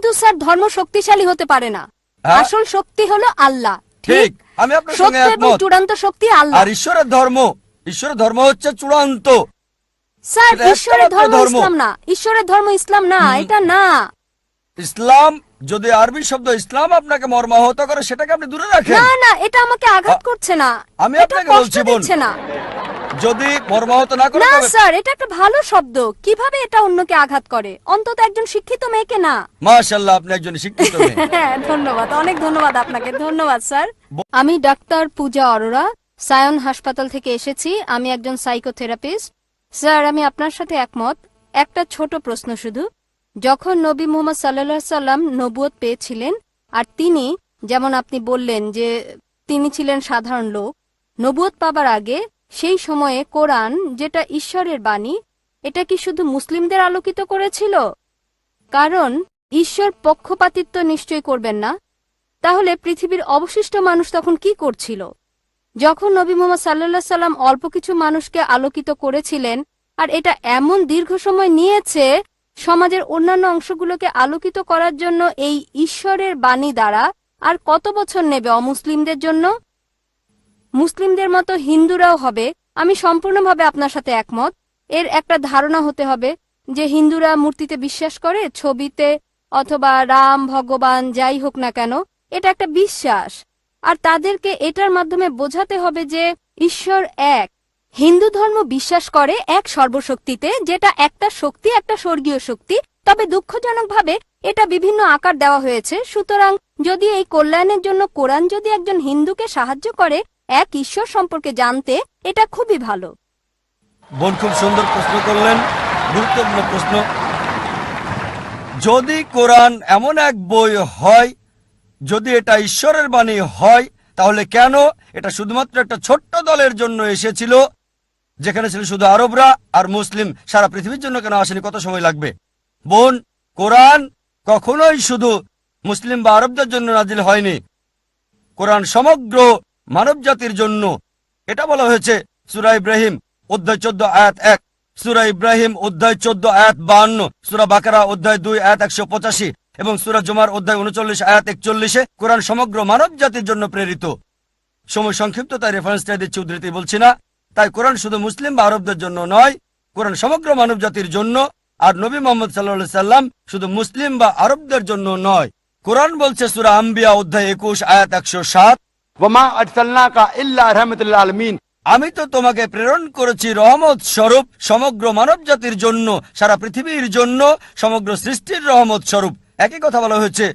কিন্তু স্যার ধর্ম শক্তিশালী হতে পারে না, আসল শক্তি হলো আল্লাহ। ঠিক, আমি আপনার সঙ্গে একমত। চূড়ান্ত শক্তি আল্লাহ। আর ঈশ্বরের ধর্ম হচ্ছে চূড়ান্ত। স্যার ঈশ্বরের ধর্ম ইসলাম না, ঈশ্বরের ধর্ম ইসলাম না, এটা না। ইসলাম, যদি আরবি শব্দ ইসলাম আপনাকে মর্মাহত করে সেটাকে আপনি দূরে রাখেন। না না, এটা আমাকে আঘাত করছে না, আমি আপনাকে বলছি বোন, না যদি মর্মাহত না করে। না স্যার, এটা একটা ভালো শব্দ, কিভাবে এটা অন্যকে আঘাত করে, অন্তত একজন শিক্ষিত মেয়েকে না। মাশাআল্লাহ, আপনি একজন শিক্ষিত মেয়ে। ধন্যবাদ, অনেক ধন্যবাদ আপনাকে। ধন্যবাদ স্যার। আমি ডাক্তার পূজা অরোরা, সায়ন হাসপাতাল থেকে এসেছি। আমি একজন সাইকোথেরাপিস্ট। স্যার, আমি আপনার সাথে একমত। একটা ছোট প্রশ্ন শুধু, যখন নবী মুহাম্মদ সাল্লাল্লাহু আলাইহি সাল্লাম নবুয়ত পেয়েছিলেন, আর তিনি, যেমন আপনি বললেন যে তিনি ছিলেন সাধারণ লোক, নবুয়ত পাবার আগে সেই সময়ে কোরআন, যেটা ঈশ্বরের বাণী, এটা কি শুধু মুসলিমদের আলোকিত করেছিল? কারণ ঈশ্বর পক্ষপাতিত্ব নিশ্চয় করবেন না। তাহলে পৃথিবীর অবশিষ্ট মানুষ তখন কি করছিল? যখন নবী মুহাম্মদ সাল্লাল্লাহু আলাইহি সাল্লাম অল্প কিছু মানুষকে আলোকিত করেছিলেন, আর এটা এমন দীর্ঘ সময় নিয়েছে সমাজের অন্যান্য অংশগুলোকে আলোকিত করার জন্য এই ঈশ্বরের বাণী দ্বারা, আর কত বছর নেবে অমুসলিমদের জন্য? মুসলিমদের মতো হিন্দুরাও হবে। আমি সম্পূর্ণভাবে আপনার সাথে একমত। এর একটা ধারণা হতে হবে যে হিন্দুরা মূর্তিতে বিশ্বাস করে, ছবিতে, অথবা রাম ভগবান যাই হোক না কেন, এটা একটা বিশ্বাস। আর তাদেরকে এটার মাধ্যমে বোঝাতে হবে যে ঈশ্বর এক। হিন্দু ধর্ম বিশ্বাস করে এক সর্বশক্তিতে, যেটা একটা শক্তি, একটা স্বর্গীয় শক্তি। তবে দুঃখজনকভাবে এটা বিভিন্ন আকার দেওয়া হয়েছে। সুতরাং যদি এই কল্যাণের জন্য কোরআন যদি একজন হিন্দুকে সাহায্য করে এক ঈশ্বর সম্পর্কে জানতে, এটা খুবই ভালো। বোন খুব সুন্দর প্রশ্ন করলেন, গুরুত্বপূর্ণ প্রশ্ন। যদি কোরআন এমন এক বই হয়, যদি এটা ঈশ্বরের বাণী হয়, তাহলে কেন এটা শুধুমাত্র একটা ছোট্ট দলের জন্য এসেছিল, যেখানে ছিল শুধু আরবরা আর মুসলিম? সারা পৃথিবীর জন্য কেন আসেনি? কত সময় লাগবে? বোন, কোরআন কখনোই শুধু মুসলিম বা আরবদের জন্য নাজিল হয়নি। কোরআন সমগ্র মানব জাতির জন্য। এটা বলা হয়েছে সূরা ইব্রাহিম অধ্যায় 14 আয়াত 1, সূরা ইব্রাহিম অধ্যায় 14 আয়াত 52, সূরা বাকারা অধ্যায় 2 আয়াত 185 এবং সূরা জুমার অধ্যায় 39 আয়াত 41-এ কোরআন সমগ্র মানব জাতির জন্য প্রেরিত। সময় সংক্ষিপ্ত, তাই রেফারেন্সটা দিচ্ছি, উদ্ধৃতি বলছি না। তাই কোরআন শুধু মুসলিম বা আরবদের জন্য নয়, কোরআন সমগ্র মানব জাতির জন্য। আর নবী মুহাম্মদ সাল্লাল্লাহু আলাইহি সাল্লাম শুধু মুসলিম বা আরবদের জন্য নয়। কোরআন বলছে সূরা আম্বিয়া অধ্যায় 21 আয়াত 107, ওয়ামা আরসালনাকা ইল্লা রাহমাতাল লিল আলামিন, আমি তো তোমাকে প্রেরণ করেছি রহমত স্বরূপ সমগ্র মানব জাতির জন্য, সারা পৃথিবীর জন্য, সমগ্র সৃষ্টির রহমত স্বরূপ। একই কথা বলা হয়েছে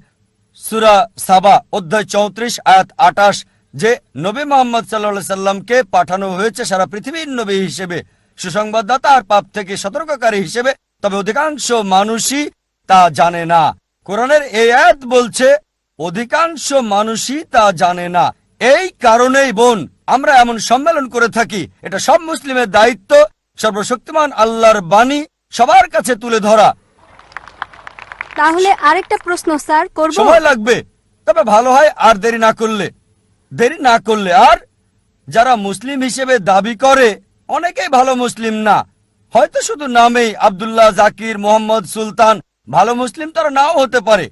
সূরা সাবা অধ্যায় 34 আয়াত 28, যে নবী মুহাম্মদ সাল্লাল্লাহু আলাইহি সাল্লামকে পাঠানো হয়েছে সারা পৃথিবীর নবী হিসেবে, সুসংবাদদাতা আর পাপ থেকে সতর্ককারী হিসেবে। তবে অধিকাংশ মানুষই তা জানে না। কোরআনের এই আয়াত বলছে অধিকাংশ মানুষই তা জানে না। এই কারণেই বোন আমরা এমন সম্মেলন করে থাকি। এটা সব মুসলিমের দায়িত্ব, সর্বশক্তিমান আল্লাহর বাণী সবার কাছে তুলে ধরা। তাহলে আরেকটা প্রশ্ন স্যার করব? সময় লাগবে, তবে ভালো হয় আর দেরি না করলে। আর যারা মুসলিম হিসেবে দাবি করে অনেকেই ভালো মুসলিম না, হয়তো শুধু নামেই আব্দুল্লাহ, জাকির, মোহাম্মদ, সুলতান। ভালো মুসলিম তারা নাও হতে পারে।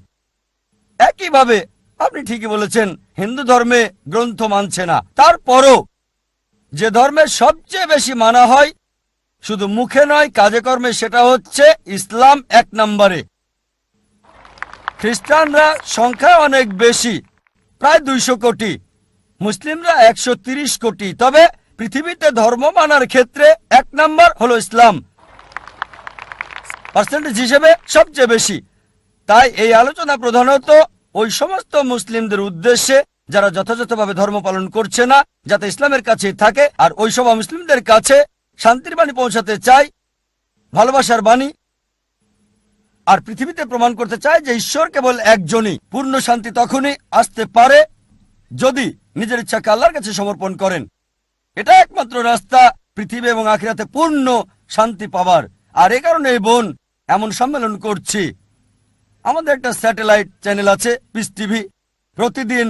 একইভাবে আপনি ঠিকই বলেছেন, হিন্দু ধর্মে গ্রন্থ মানছে না। তারপরও যে ধর্মে সবচেয়ে বেশি মানা হয় শুধু মুখে নয় কাজে কর্মে, সেটা হচ্ছে ইসলাম 1 নম্বরে। খ্রিস্টানরা সংখ্যায় অনেক বেশি, প্রায় 200 কোটি, মুসলিমরা 130 কোটি। তবে পৃথিবীতে ধর্ম মানার ক্ষেত্রে 1 নম্বর হলো ইসলাম, পার্সেন্টেজ হিসেবে সবচেয়ে বেশি। তাই এই আলোচনা প্রধানত ওই সমস্ত মুসলিমদের উদ্দেশ্যে যারা যথাযথভাবে ধর্ম পালন করছে না, যাতে ইসলামের কাছেই থাকে। আর ওই সব মুসলিমদের কাছে শান্তির বাণী পৌঁছাতে চায়, ভালোবাসার বাণী, আর পৃথিবীতে প্রমাণ করতে চায় যে ঈশ্বর কেবল একজনই। পূর্ণ শান্তি তখনই আসতে পারে যদি নিজের ইচ্ছাকে আল্লাহর কাছে সমর্পণ করেন। এটা একমাত্র রাস্তা পৃথিবী এবং আখিরাতে পূর্ণ শান্তি পাবার। আর এ কারণে এই বোন এমন সম্মেলন করছি। আমাদের একটা স্যাটেলাইট চ্যানেল আছে, পিস টিভি। প্রতিদিন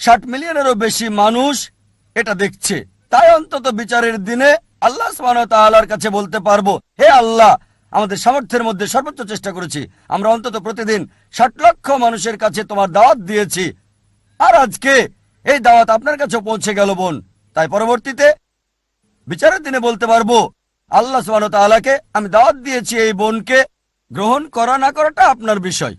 60 মিলিয়নেরও বেশি মানুষ এটা দেখছে। তাই অন্তত বিচারের দিনে আল্লাহ সুবহানাহু ওয়া তাআলার কাছে বলতে পারবো, হে আল্লাহ, আমাদের সামর্থ্যের মধ্যে সর্বোচ্চ চেষ্টা করেছি। আমরা অন্তত প্রতিদিন 60 লক্ষ মানুষের কাছে তোমার দাওয়াত দিয়েছি, আর আজকে এই দাওয়াত আপনার কাছে পৌঁছে গেল বোন। তাই পরবর্তীতে বিচারের দিনে বলতে পারবো, আল্লাহ সুবহানাহু ওয়া তাআলাকে আমি দাওয়াত দিয়েছি, এই বোনকে গ্রহণ করা না করাটা আপনার বিষয়।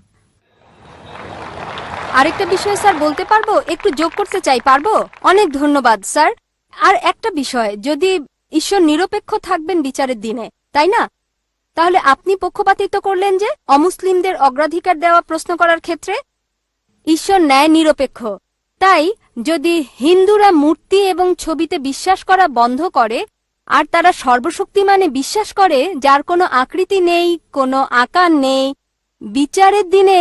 আরেকটা বিষয় স্যার বলতে পারবো, একটু যোগ করতে চাই, পারবো? অনেক ধন্যবাদ স্যার। আর একটা বিষয়, যদি ঈশ্বর নিরপেক্ষ থাকবেন বিচারের দিনে, তাই না? তাহলে আপনি পক্ষপাতিত্ব করলেন যে অমুসলিমদের অগ্রাধিকার দেওয়া প্রশ্ন করার ক্ষেত্রে। ঈশ্বর ন্যায় নিরপেক্ষ। তাই যদি হিন্দুরা মূর্তি এবং ছবিতে বিশ্বাস করা বন্ধ করে আর তারা সর্বশক্তিমানে বিশ্বাস করে, যার কোনো আকৃতি নেই, কোনো আকার নেই, বিচারের দিনে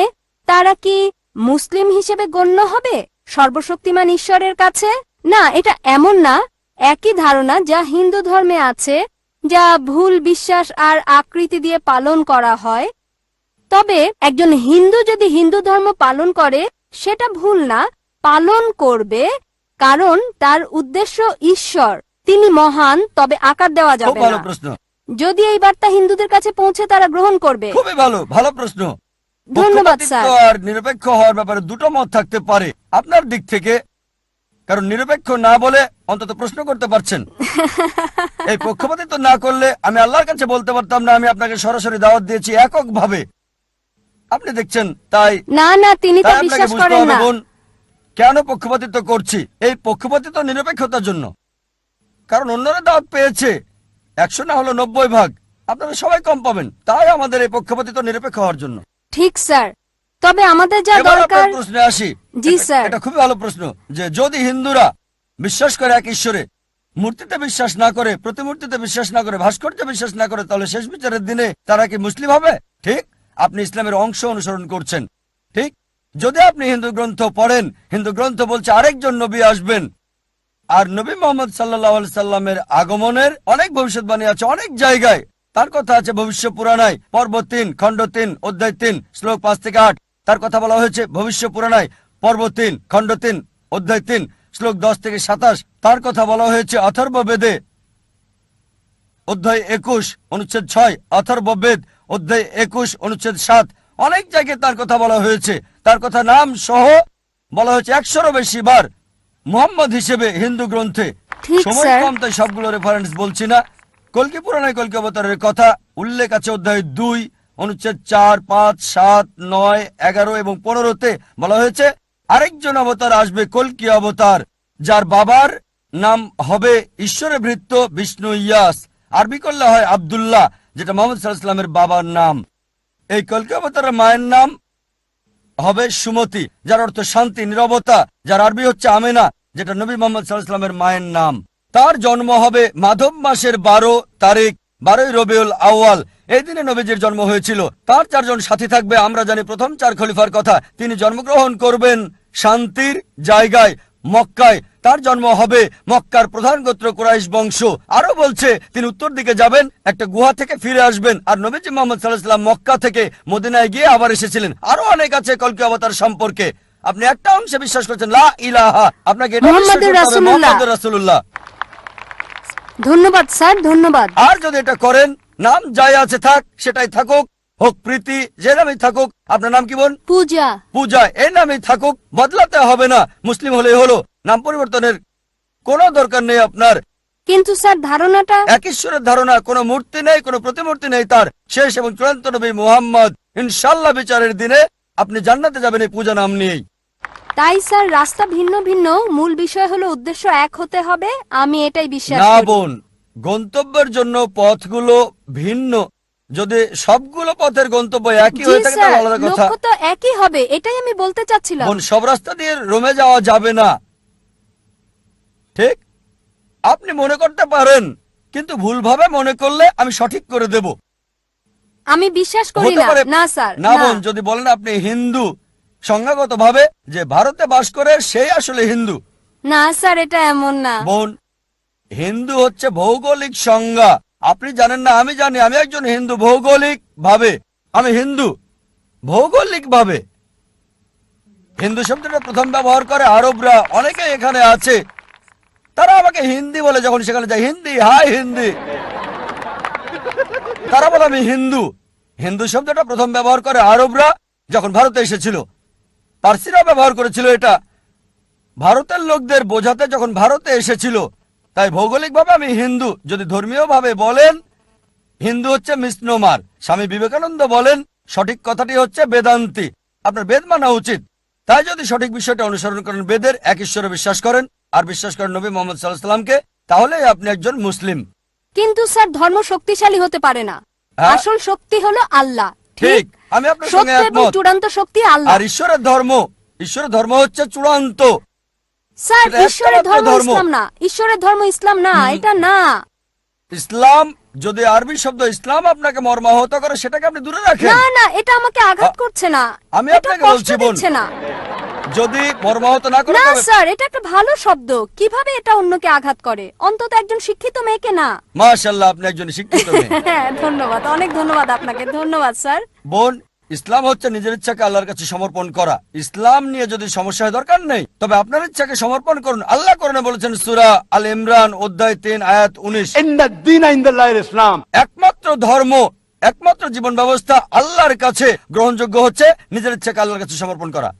তারা কি মুসলিম হিসেবে গণ্য হবে সর্বশক্তিমান ঈশ্বরের কাছে? না, এটা এমন না। একই ধারণা যা হিন্দু ধর্মে আছে, যা ভুল বিশ্বাস আর আকৃতি দিয়ে পালন করা হয়। তবে একজন হিন্দু যদি হিন্দু ধর্ম পালন করে, সেটা ভুল না, পালন করবে, কারণ তার উদ্দেশ্য ঈশ্বর, তিনি মহান, তবে আকার দেওয়া খুব যাবে ভালো না। প্রশ্ন, যদি এই বার্তা হিন্দুদের কাছে পৌঁছে তারা গ্রহণ করবে। খুবই ভালো, ভালো প্রশ্ন। ধন্যবাদ পক্ষপাতিত্ব স্যার। আর নিরপেক্ষ হওয়ার ব্যাপারে দুটো মত থাকতে পারে আপনার দিক থেকে, কারণ নিরপেক্ষ না বলে অন্তত প্রশ্ন করতে পারছেন। এই পক্ষপাতিত্ব না করলে আমি আল্লাহর কাছে বলতে পারতাম না আমি আপনাকে সরাসরি দাওয়াত দিয়েছি এককভাবে। আপনি দেখছেন, তাই না না, তিনি তা তাই আপনাকে বিশ্বাস বুঝতে করেন হবে না। বোন, কেন পক্ষপাতিত্ব করছি। এই পক্ষপাতিত্ব নিরপেক্ষতার জন্য, কারণ অন্যরা দাওয়াত পেয়েছে 100 না হলো 90 ভাগ, আপনারা সবাই কম পাবেন। তাই আমাদের এই পক্ষপাতিত্ব নিরপেক্ষ হওয়ার জন্য। ঠিক স্যার, তবে আমাদের যা এবার দরকার। আপনার প্রশ্নে আসি। জি স্যার। এটা খুবই ভালো প্রশ্ন, যে যদি হিন্দুরা বিশ্বাস করে এক ঈশ্বরে, মূর্তিতে বিশ্বাস না করে, প্রতিমূর্তিতে বিশ্বাস না করে, ভাস্কর্যে বিশ্বাস না করে, তাহলে শেষ বিচারের দিনে তারা কি মুসলিম হবে? ঠিক, আপনি ইসলামের অংশ অনুসরণ করছেন। ঠিক, যদি আপনি হিন্দু গ্রন্থ পড়েন, হিন্দু গ্রন্থ বলছে আরেকজন নবী আসবেন, আর নবী মোহাম্মদ সাল্লাল্লাহু আলাইহি সাল্লামের আগমনের অনেক ভবিষ্যৎবাণী আছে অনেক জায়গায়। তার কথা আছে ভবিষ্য পুরাণায় পর্ব 3 খণ্ড 3 অধ্যায় 3 শ্লোক 5 থেকে 8। তার কথা বলা হয়েছে ভবিষ্য পুরাণায় পর্ব 3 খণ্ড 3 অধ্যায় 3 শ্লোক 10 থেকে 27। তার কথা বলা হয়েছে অথর্ববেদে অধ্যায় 21 অনুচ্ছেদ 6, অথর্ববেদ অধ্যায় 21 অনুচ্ছেদ 7। অনেক জায়গায় তার কথা বলা হয়েছে। তার কথা নাম সহ বলা হয়েছে 100-এরও বেশি বার মুহাম্মদ হিসেবে হিন্দু গ্রন্থে। ঠিক সময় স্যার। কম, তাই সবগুলো রেফারেন্স বলছি না। কল্কি পুরাণে কল্কি অবতারের কথা উল্লেখ আছে অধ্যায় 2 অনুচ্ছেদ 4, 5, 7, 9, 11 এবং 15-তে বলা হয়েছে আরেকজন অবতার আসবে, কল্কি অবতার, যার বাবার নাম হবে ঈশ্বরে ভৃত্য বিষ্ণু ইয়াস। আরবি করলে হয় আব্দুল্লাহ, যেটা মোহাম্মদ সাল্লাল্লাহু আলাইহি ওয়াসাল্লামের বাবার নাম। এই কল্কি অবতারের মায়ের নাম হবে সুমতি, যার অর্থ শান্তি, নীরবতা, যার আরবি হচ্ছে আমেনা, যেটা নবী মোহাম্মদ সাল্লাল্লাহু আলাইহি ওয়াসাল্লামের মায়ের নাম। তার জন্ম হবে মাধব মাসের 12 তারিখ, 12ই রবিউল আউয়াল। এই দিনে নবীজির জন্ম হয়েছিল। তার 4 জন সাথী থাকবে। আমরা জানি প্রথম 4 খলিফার কথা। তিনি জন্মগ্রহণ করবেন শান্তির জায়গায় মক্কায়। তার জন্ম হবে মক্কার প্রধান গোত্র কুরাইশ বংশ। আরো বলছে তিনি উত্তর দিকে যাবেন, একটা গুহা থেকে ফিরে আসবেন। আর নবীজি মুহাম্মদ সাল্লাল্লাহু আলাইহি ওয়াসাল্লাম মক্কা থেকে মদিনায় গিয়ে আবার এসেছিলেন। আরো অনেক আছে কল্কি অবতার সম্পর্কে। আপনি একটা অংশে বিশ্বাস করছেন লা ইলাহা, আপনাকে এটা বিশ্বাস মুহাম্মাদুর করতে হবে রাসূলুল্লাহ। মুহাম্মাদুর রাসূলুল্লাহ। ধন্যবাদ স্যার, ধন্যবাদ। আর যদি এটা করেন, নাম যাই আছে থাক, সেটাই থাকুক, হোক প্রীতি, যে নামই থাকুক। আপনার নাম কি বোন? পূজা। পূজা, এই নামই থাকুক, বদলাতে হবে না। মুসলিম হলেই হলো, নাম পরিবর্তনের কোনো দরকার নেই আপনার। কিন্তু স্যার ধারণাটা। এক ঈশ্বরের ধারণা, কোনো মূর্তি নেই, কোনো প্রতিমূর্তি নেই। তার শেষ এবং চূড়ান্ত নবী মুহাম্মদ। ইনশাআল্লাহ বিচারের দিনে আপনি জান্নাতে যাবেন এই পূজা নাম নিয়েই। তাই স্যার রাস্তা ভিন্ন ভিন্ন, মূল বিষয় হলো উদ্দেশ্য এক হতে হবে। আমি এটাই বিশ্বাস না করি। বোন, গন্তব্যের জন্য পথগুলো ভিন্ন। যদি সবগুলো পথের গন্তব্য একই জি হয়ে থাকে স্যার, তাহলে আলাদা কথা। লক্ষ্য তো একই হবে, এটাই আমি বলতে চাচ্ছিলাম। বোন, সব রাস্তা দিয়ে রোমে যাওয়া যাবে না। ঠিক, আপনি মনে করতে পারেন, কিন্তু ভুলভাবে মনে করলে আমি সঠিক করে দেব। আমি বিশ্বাস করি হতে না। পারে না স্যার, না বোন, যদি বলেন আপনি হিন্দু, সংজ্ঞাগত ভাবে যে ভারতে বাস করে সেই আসলে হিন্দু। না স্যার, এটা এমন না। বোন, হিন্দু হচ্ছে ভৌগোলিক সংজ্ঞা। আপনি জানেন না, আমি জানি। আমি একজন হিন্দু ভৌগোলিক ভাবে। আমি হিন্দু ভৌগোলিক ভাবে। হিন্দু শব্দটা প্রথম ব্যবহার করে আরবরা। অনেকে এখানে আছে, তারা আমাকে হিন্দি বলে যখন সেখানে যায়। হিন্দি, হাই হিন্দি। তারা বলে আমি হিন্দু। হিন্দু শব্দটা প্রথম ব্যবহার করে আরবরা যখন ভারতে এসেছিল, পার্সিরা ব্যবহার করেছিল এটা ভারতের লোকদের বোঝাতে যখন ভারতে এসেছিল। তাই ভৌগোলিকভাবে আমি হিন্দু। যদি ধর্মীয়ভাবে বলেন, হিন্দু হচ্ছে মিসনোমার। স্বামী বিবেকানন্দ বলেন সঠিক কথাটি হচ্ছে বেদান্তি। আপনার বেদ মানা উচিত। তাই যদি সঠিক বিষয়টা অনুসরণ করেন, বেদের এক ঈশ্বরে বিশ্বাস করেন আর বিশ্বাস করেন নবী মোহাম্মদ সাল্লাল্লাহু আলাইহি সাল্লামকে, তাহলে আপনি একজন মুসলিম। কিন্তু স্যার ধর্ম শক্তিশালী হতে পারে না। হ্যাঁ? আসল শক্তি হলো আল্লাহ। ঠিক, আমি আপনার সঙ্গে সত্য এবং একমত। চূড়ান্ত শক্তি আল্লাহ। আর ঈশ্বরের ধর্ম হচ্ছে চূড়ান্ত। স্যার সেটা ঈশ্বরের একটামাত্র ধর্ম ধর্ম। ইসলাম না, ঈশ্বরের ধর্ম ইসলাম না, এটা না। ইসলাম, যদি আরবি শব্দ ইসলাম আপনাকে মর্মাহত করে, সেটাকে আপনি দূরে রাখেন। না না, এটা আমাকে আঘাত করছে না, আমি এটা আপনাকে কষ্ট বলছি বোন, দিচ্ছে না। যদি মর্মাহত না করে না তবে স্যার, এটা একটা ভালো শব্দ। কিভাবে এটা অন্যকে আঘাত করে? অন্তত একজন শিক্ষিত মেয়েকে না। মাশাআল্লাহ, আপনি একজন শিক্ষিত মেয়ে। হ্যাঁ, ধন্যবাদ, অনেক ধন্যবাদ আপনাকে। ধন্যবাদ স্যার। বোন, ইসলাম হচ্ছে নিজের ইচ্ছাকে আল্লাহর কাছে সমর্পণ করা। ইসলাম নিয়ে যদি সমস্যা হয়, দরকার নেই, তবে আপনার ইচ্ছাকে সমর্পণ করুন। আল্লাহ কোরআনে বলেছেন সূরা আল ইমরান অধ্যায় 3 আয়াত 19, इन दीन इस्लाम। একমাত্র ধর্ম, একমাত্র জীবন ব্যবস্থা আল্লাহর কাছে গ্রহণযোগ্য হচ্ছে নিজের ইচ্ছাকে আল্লাহর কাছে সমর্পণ করা।